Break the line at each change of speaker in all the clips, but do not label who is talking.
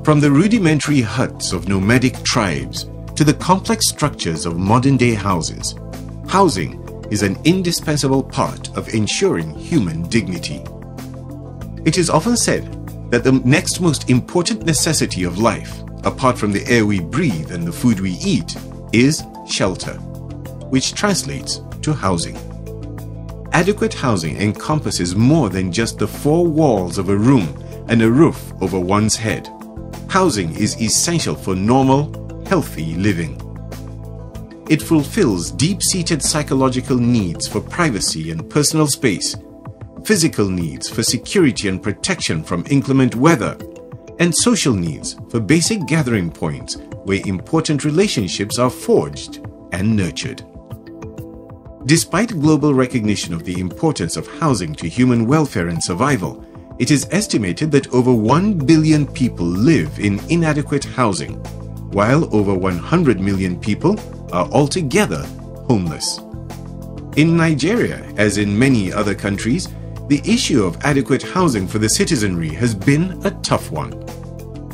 From the rudimentary huts of nomadic tribes to the complex structures of modern-day houses, housing is an indispensable part of ensuring human dignity. It is often said that the next most important necessity of life, apart from the air we breathe and the food we eat, is shelter, which translates to housing. Adequate housing encompasses more than just the four walls of a room and a roof over one's head. Housing is essential for normal, healthy living. It fulfills deep-seated psychological needs for privacy and personal space, physical needs for security and protection from inclement weather, and social needs for basic gathering points where important relationships are forged and nurtured. Despite global recognition of the importance of housing to human welfare and survival, it is estimated that over 1 billion people live in inadequate housing, while over 100 million people are altogether homeless. In Nigeria, as in many other countries, the issue of adequate housing for the citizenry has been a tough one.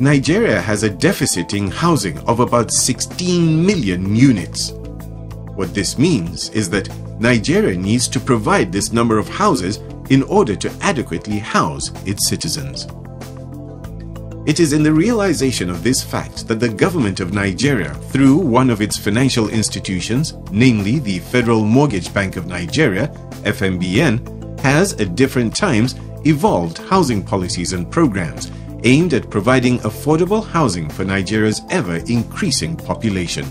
Nigeria has a deficit in housing of about 16 million units. What this means is that Nigeria needs to provide this number of houses in order to adequately house its citizens. It is in the realization of this fact that the government of Nigeria, through one of its financial institutions, namely the Federal Mortgage Bank of Nigeria, FMBN, has at different times evolved housing policies and programs aimed at providing affordable housing for Nigeria's ever-increasing population.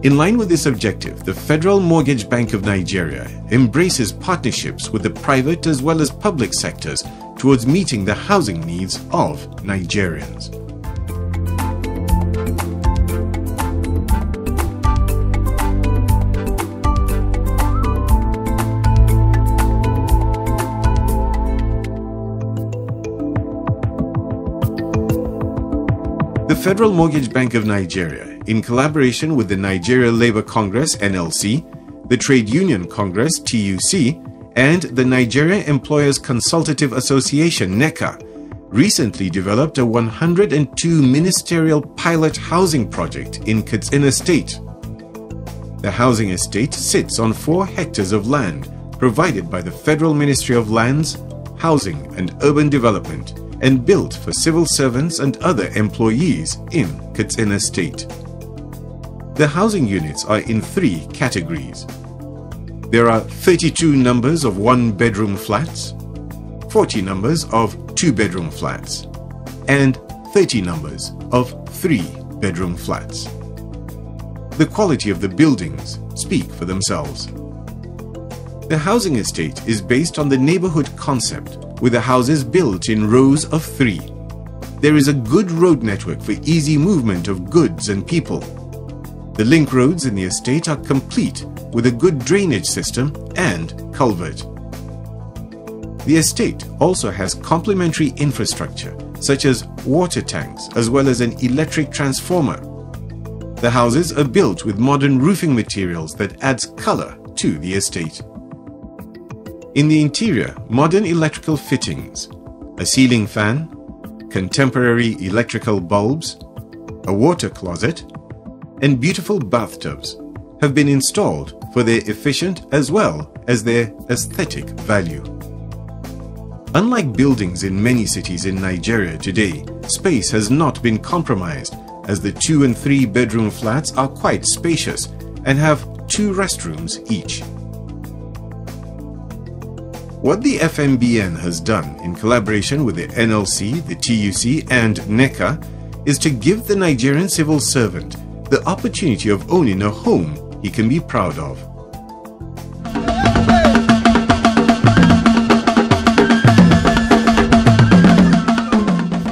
In line with this objective, the Federal Mortgage Bank of Nigeria embraces partnerships with the private as well as public sectors towards meeting the housing needs of Nigerians. The Federal Mortgage Bank of Nigeria, in collaboration with the Nigeria Labour Congress (NLC), the Trade Union Congress (TUC), and the Nigeria Employers Consultative Association (NECA), recently developed a 102 ministerial pilot housing project in Kastina State. The housing estate sits on 4 hectares of land provided by the Federal Ministry of Lands, Housing and Urban Development, and built for civil servants and other employees in Kastina State. The housing units are in 3 categories. There are 32 numbers of 1-bedroom flats, 40 numbers of 2-bedroom flats, and 30 numbers of 3-bedroom flats. The quality of the buildings speak for themselves. The housing estate is based on the neighborhood concept, with the houses built in rows of 3. There is a good road network for easy movement of goods and people. The link roads in the estate are complete with a good drainage system and culvert. The estate also has complementary infrastructure such as water tanks as well as an electric transformer. The houses are built with modern roofing materials that adds color to the estate. In the interior, modern electrical fittings, a ceiling fan, contemporary electrical bulbs, a water closet, and beautiful bathtubs have been installed for their efficient as well as their aesthetic value. Unlike buildings in many cities in Nigeria today, space has not been compromised, as the 2- and 3-bedroom flats are quite spacious and have 2 restrooms each. What the FMBN has done in collaboration with the NLC, the TUC and NECA is to give the Nigerian civil servant the opportunity of owning a home he can be proud of.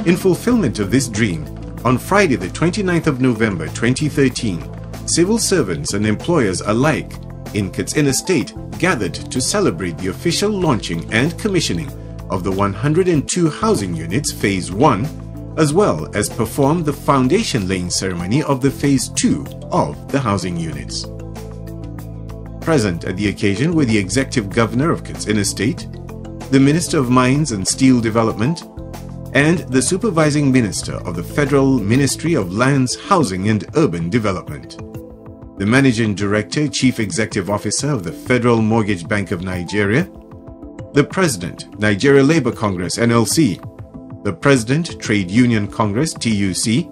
In fulfillment of this dream, on Friday the 29th of November 2013, civil servants and employers alike in Kastina State gathered to celebrate the official launching and commissioning of the 102 housing units Phase 1, as well as perform the foundation laying ceremony of the Phase 2 of the housing units. Present at the occasion were the Executive Governor of Kastina State, the Minister of Mines and Steel Development, and the Supervising Minister of the Federal Ministry of Lands, Housing and Urban Development. The Managing Director, Chief Executive Officer of the Federal Mortgage Bank of Nigeria, the President, Nigeria Labour Congress NLC, the President, Trade Union Congress TUC,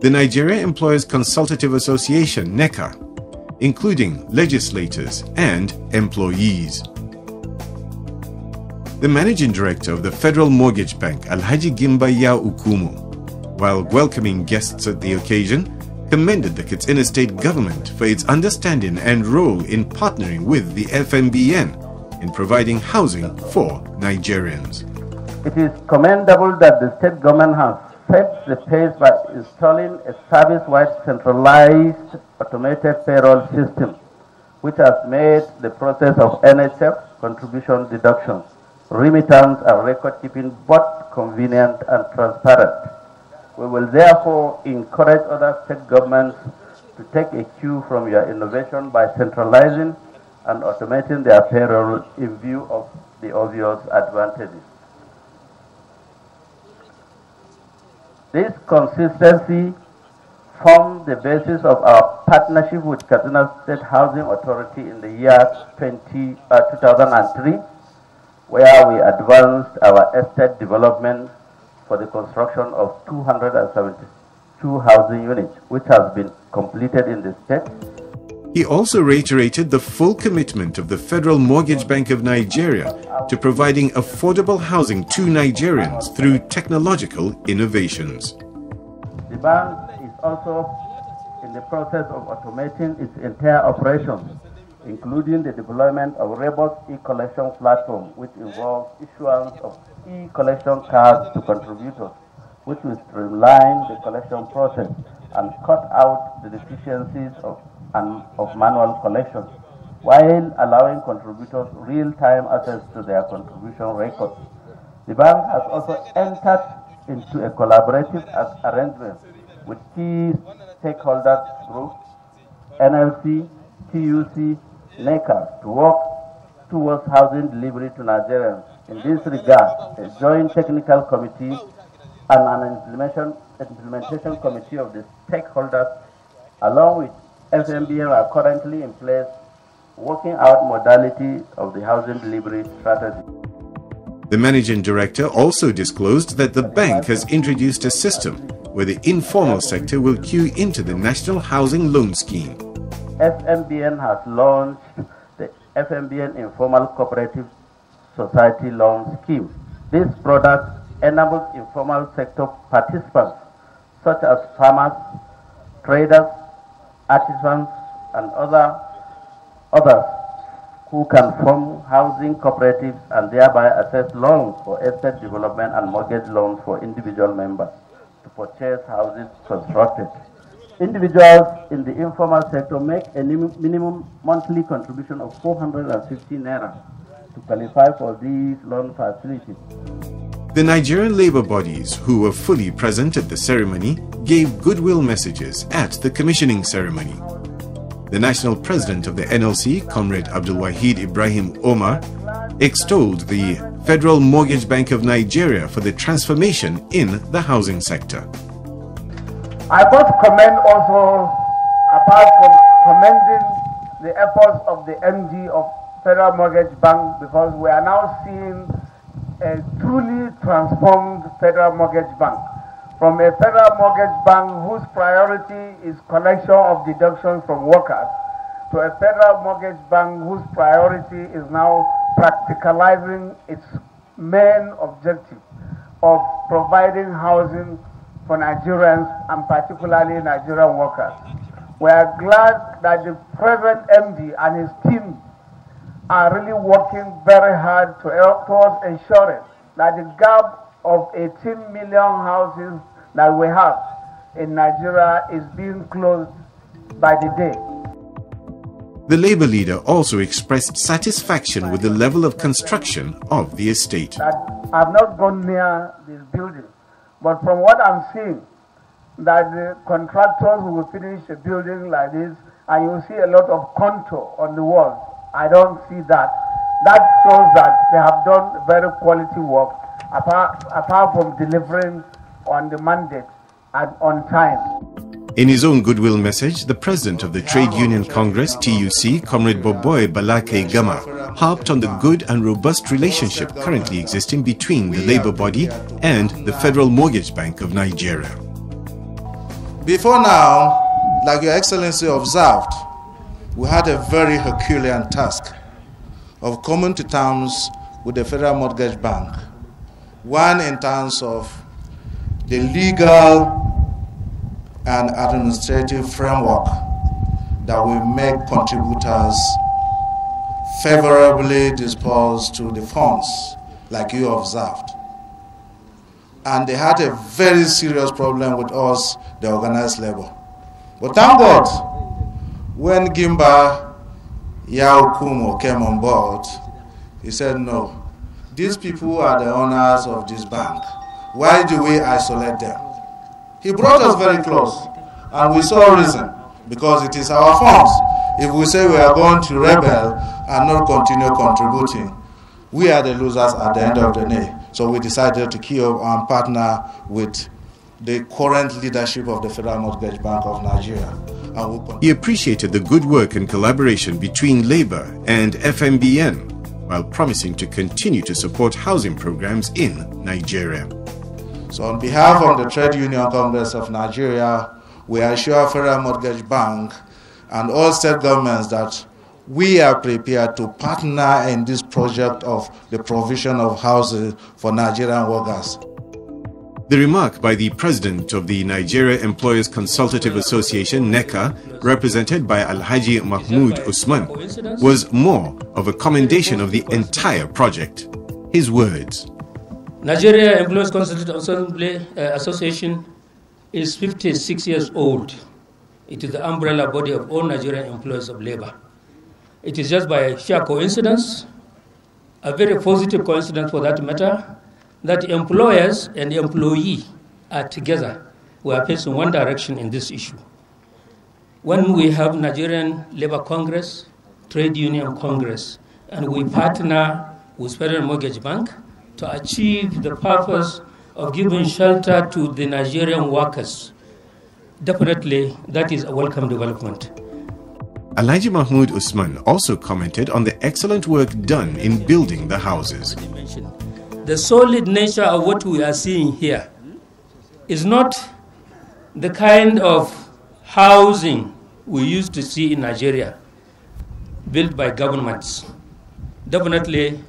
the Nigeria Employers Consultative Association NECA, including legislators and employees. The Managing Director of the Federal Mortgage Bank, Alhaji Gimbaya Ukumu, while welcoming guests at the occasion, commended the Katsina State government for its understanding and role in partnering with the FMBN in providing housing for Nigerians.
It is commendable that the state government has set the pace by installing a service-wide centralized automated payroll system, which has made the process of NHF contribution deductions, remittance and record-keeping both convenient and transparent. We will therefore encourage other state governments to take a cue from your innovation by centralizing and automating their payroll in view of the obvious advantages. This consistency formed the basis of our partnership with Kastina State Housing Authority in the year 2003, where we advanced our estate development for the construction of 272 housing units, which has been completed in the state.
He also reiterated the full commitment of the Federal Mortgage Bank of Nigeria to providing affordable housing to Nigerians through technological innovations.
The bank is also in the process of automating its entire operations, including the deployment of robust e-collection platform, which involves issuance of e-collection cards to contributors, which will streamline the collection process and cut out the deficiencies of manual collection, while allowing contributors real-time access to their contribution records. The bank has also entered into a collaborative arrangement with key stakeholders groups, NLC, TUC, NECA, to work towards housing delivery to Nigerians. In this regard, a joint technical committee and an implementation committee of the stakeholders, along with FMBN, are currently in place, working out modality of the housing delivery strategy.
The Managing Director also disclosed that the bank has introduced a system where the informal sector will queue into the National Housing Loan Scheme.
FMBN has launched the FMBN Informal Cooperative Society Loan Scheme. This product enables informal sector participants, such as farmers, traders, artisans, and others who can form housing cooperatives and thereby access loans for estate development and mortgage loans for individual members to purchase houses constructed. Individuals in the informal sector make a minimum monthly contribution of 450 naira to qualify for these loan facilities.
The Nigerian labor bodies who were fully present at the ceremony gave goodwill messages at the commissioning ceremony. The national president of the NLC, Comrade Abdul Wahid Ibrahim Omar, extolled the Federal Mortgage Bank of Nigeria for the transformation in the housing sector.
I must commend also, apart from commending the efforts of the MD of Federal Mortgage Bank, because we are now seeing a truly transformed Federal Mortgage Bank. From a Federal Mortgage Bank whose priority is collection of deductions from workers, to a Federal Mortgage Bank whose priority is now practicalizing its main objective of providing housing for Nigerians and particularly Nigerian workers. We are glad that the present MD and his team are really working very hard towards ensuring that the gap of 18 million houses that we have in Nigeria is being closed by the day.
The labor leader also expressed satisfaction with the level of construction of the estate.
I've not gone near this building, but from what I'm seeing, that the contractors will finish a building like this and you will see a lot of contour on the walls. I don't see that. That shows that they have done very quality work apart from delivering on the mandate and on time.
In his own goodwill message, the president of the Trade Union Congress, TUC, Comrade Boboy Balake Gama, harped on the good and robust relationship currently existing between the labor body and the Federal Mortgage Bank of Nigeria.
Before now, like Your Excellency observed, we had a very Herculean task of coming to terms with the Federal Mortgage Bank. One in terms of the legal and administrative framework that will make contributors favorably disposed to the funds, like you observed. And they had a very serious problem with us, the organized labor. But thank God, when Gimba Yaokumo came on board, he said, no, these people are the owners of this bank. Why do we isolate them? He brought us very close, and we saw reason, because it is our funds. If we say we are going to rebel and not continue contributing, we are the losers at the end of the day. So we decided to kill and partner with the current leadership of the Federal Mortgage Bank of Nigeria.
He appreciated the good work and collaboration between Labour and FMBN, while promising to continue to support housing programs in Nigeria.
So on behalf of the Trade Union Congress of Nigeria, we assure Federal Mortgage Bank and all state governments that we are prepared to partner in this project of the provision of housing for Nigerian workers.
The remark by the president of the Nigeria Employers Consultative Association, NECA, represented by Alhaji Mahmoud Usman, was more of a commendation of the entire project. His words:
Nigeria Employers Consultative Association is 56 years old. It is the umbrella body of all Nigerian employers of labor. It is just by sheer coincidence, a very positive coincidence for that matter, that employers and employee are together. We are facing one direction in this issue. When we have Nigerian Labor Congress, Trade Union Congress, and we partner with Federal Mortgage Bank to achieve the purpose of giving shelter to the Nigerian workers, definitely that is a welcome development.
Alhaji Mahmoud Usman also commented on the excellent work done in building the houses.
The solid nature of what we are seeing here is not the kind of housing we used to see in Nigeria, built by governments. Definitely,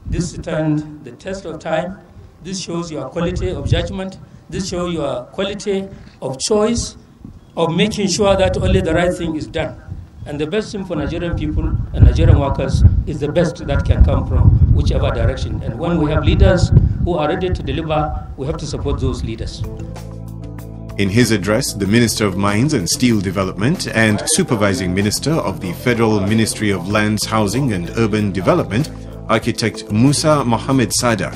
this stands the test of time. This shows your quality of judgment. This shows your quality of choice, of making sure that only the right thing is done. And the best thing for Nigerian people and Nigerian workers is the best that can come from whichever direction. And when we have leaders who are ready to deliver, we have to support those leaders.
In his address, the Minister of Mines and Steel Development and Supervising Minister of the Federal Ministry of Lands, Housing and Urban Development, Architect Musa Mohammed Sada,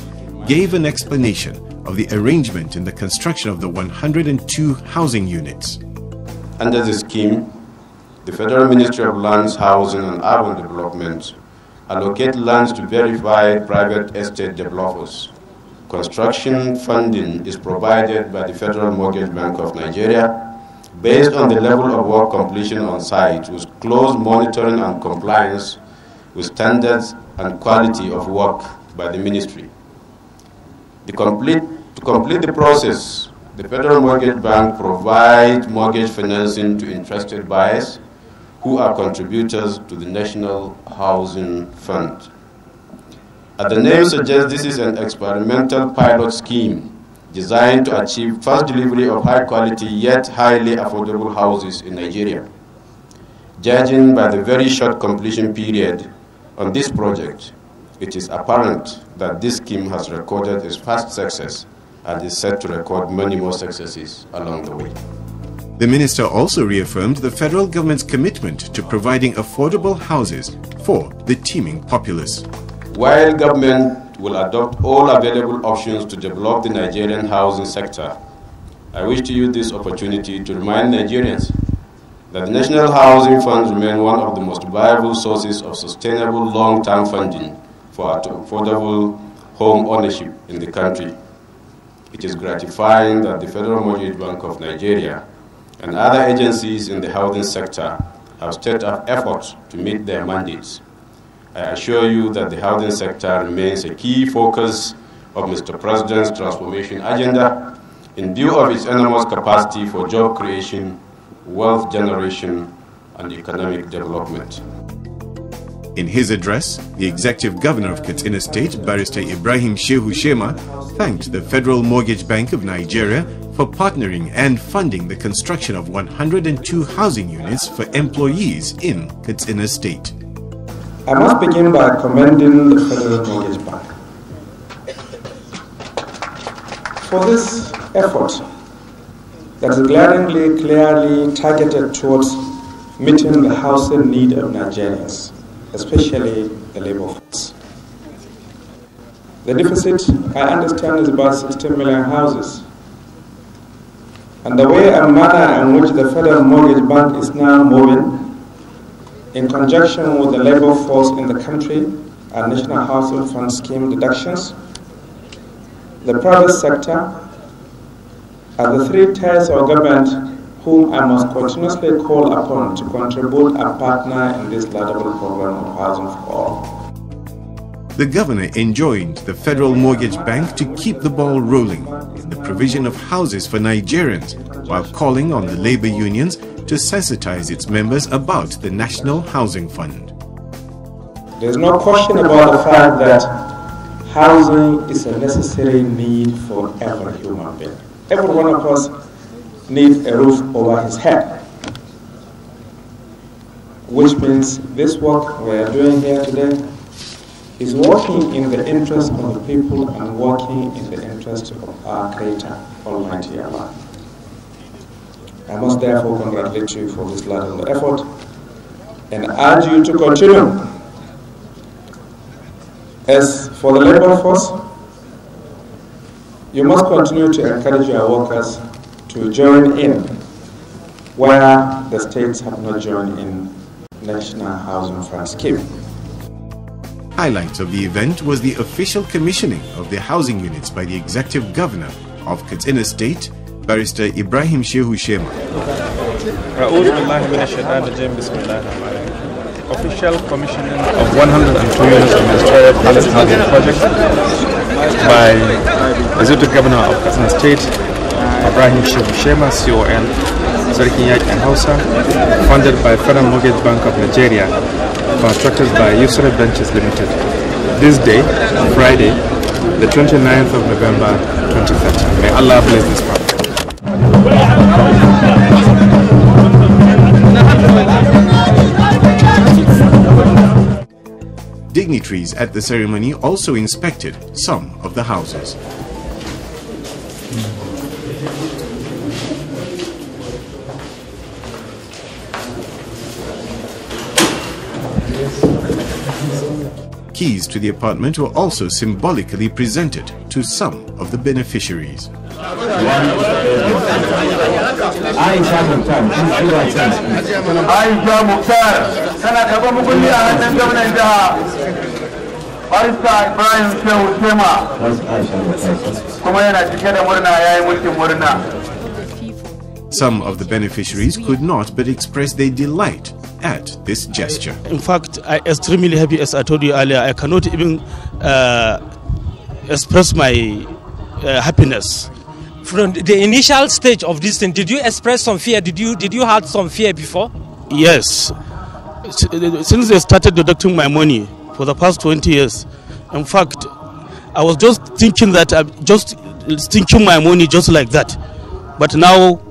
gave an explanation of the arrangement in the construction of the 102 housing units.
Under the scheme, the Federal Ministry of Lands, Housing and Urban Development allocate lands to verified private estate developers. Construction funding is provided by the Federal Mortgage Bank of Nigeria based on the level of work completion on site with close monitoring and compliance with standards and quality of work by the ministry. To complete the process, the Federal Mortgage Bank provides mortgage financing to interested buyers who are contributors to the National Housing Fund. As the name suggests, this is an experimental pilot scheme designed to achieve fast delivery of high-quality yet highly affordable houses in Nigeria. Judging by the very short completion period on this project, it is apparent that this scheme has recorded its first success and is set to record many more successes along the way.
The minister also reaffirmed the federal government's commitment to providing affordable houses for the teeming populace.
While government will adopt all available options to develop the Nigerian housing sector, I wish to use this opportunity to remind Nigerians that the National Housing Fund remains one of the most viable sources of sustainable long-term funding for affordable home ownership in the country. It is gratifying that the Federal Mortgage Bank of Nigeria and other agencies in the housing sector have stepped up efforts to meet their mandates. I assure you that the housing sector remains a key focus of Mr. President's transformation agenda in view of its enormous capacity for job creation, wealth generation, and economic development.
In his address, the Executive Governor of Kastina State, Barrister Ibrahim Shehu Shema, thanked the Federal Mortgage Bank of Nigeria for partnering and funding the construction of 102 housing units for employees in Kastina State.
I must begin by commending the Federal Mortgage Bank for this effort that is glaringly, clearly targeted towards meeting the housing need of Nigerians, especially the labor force. The deficit, I understand, is about 16 million houses. And the way and manner in which the Federal Mortgage Bank is now moving, in conjunction with the labor force in the country and National Housing Fund Scheme deductions, the private sector, are the three tiers of government whom I must continuously call upon to contribute and partner in this laudable program of housing for all.
The governor enjoined the Federal Mortgage Bank to keep the ball rolling in the provision of houses for Nigerians, while calling on the labor unions to sensitize its members about the National Housing Fund.
There is no question about the fact that housing is a necessary need for every human being. Every one of us needs a roof over his head, which means this work we are doing here today is working in the interest of the people and working in the interest of our Creator, Almighty Allah. I must therefore congratulate you for this laudable effort and urge you to continue. As for the labor force, you must continue to encourage your workers to join in where the states have not joined in National Housing Fund Scheme.
Highlight of the event was the official commissioning of the housing units by the Executive Governor of Kastina State, Barrister Ibrahim Shehu Shema.
Official commissioning of 102 units of ministerial palace housing project by Executive Governor of Kastina State, Ibrahim Shehu Shema, CON, Sarkin Yakin Hausa, funded by Federal Mortgage Bank of Nigeria, constructed by Yusra Benches Limited. This day, Friday, the 29th of November 2013. May Allah bless this project.
Dignitaries at the ceremony also inspected some of the houses. Keys to the apartment were also symbolically presented to some of the beneficiaries. Some of the beneficiaries could not but express their delight at this gesture.
In fact, I'm extremely happy. As I told you earlier, I cannot even express my happiness.
From the initial stage of this thing, did you express some fear? Did you have some fear before?
Yes. Since they started deducting my money for the past 20 years, in fact, I was just thinking that I'm just stinking my money just like that. But now,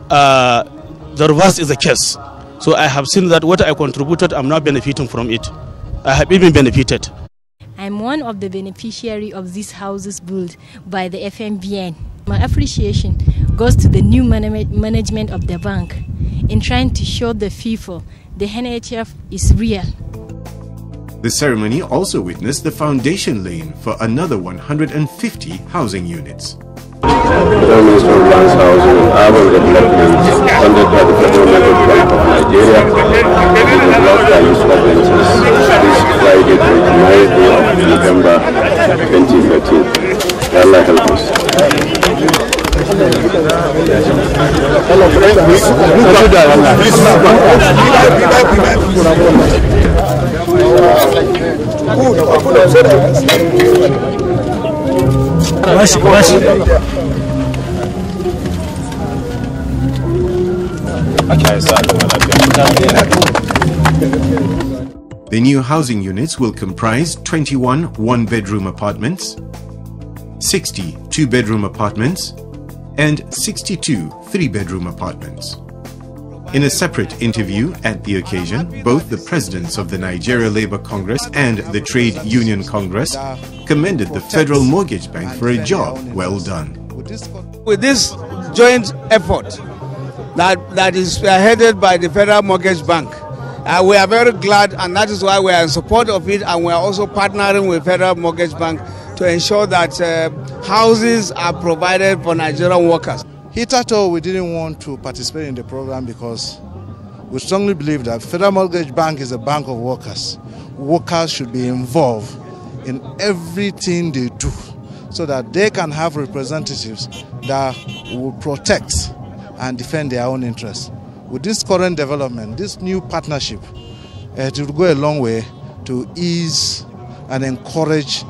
the reverse is the case. So I have seen that what I contributed, I'm not benefiting from it. I have even benefited.
I'm one of the beneficiaries of these houses built by the FMBN. My appreciation goes to the new management of the bank in trying to show the people the NHF is real.
The ceremony also witnessed the foundation laying for another 150 housing units.
Federal Ministry of Lands, Housing and Urban Development, funded by the Federal Mortgage Bank of Nigeria, will develop by use ordinances this Friday, 29th day of November 2013. May Allah help us.
The new housing units will comprise 21 one-bedroom apartments, 60 two-bedroom apartments, and 62 three-bedroom apartments. In a separate interview at the occasion, both the presidents of the Nigeria Labour Congress and the Trade Union Congress commended the Federal Mortgage Bank for a job well done.
With this joint effort that is headed by the Federal Mortgage Bank, we are very glad, and that is why we are in support of it, and we are also partnering with Federal Mortgage Bank to ensure that houses are provided for Nigerian workers.
Hitherto, we didn't want to participate in the program because we strongly believe that Federal Mortgage Bank is a bank of workers. Workers should be involved in everything they do so that they can have representatives that will protect and defend their own interests. With this current development, this new partnership, it will go a long way to ease and encourage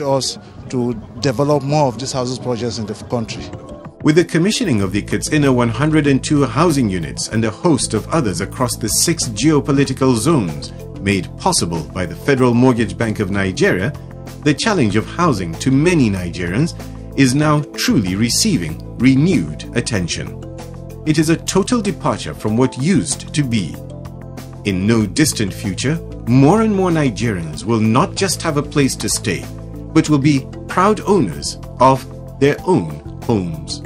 us to develop more of these houses projects in the country.
With the commissioning of the Kastina 102 housing units and a host of others across the 6 geopolitical zones made possible by the Federal Mortgage Bank of Nigeria, the challenge of housing to many Nigerians is now truly receiving renewed attention. It is a total departure from what used to be. In no distant future, more and more Nigerians will not just have a place to stay, but will be proud owners of their own homes.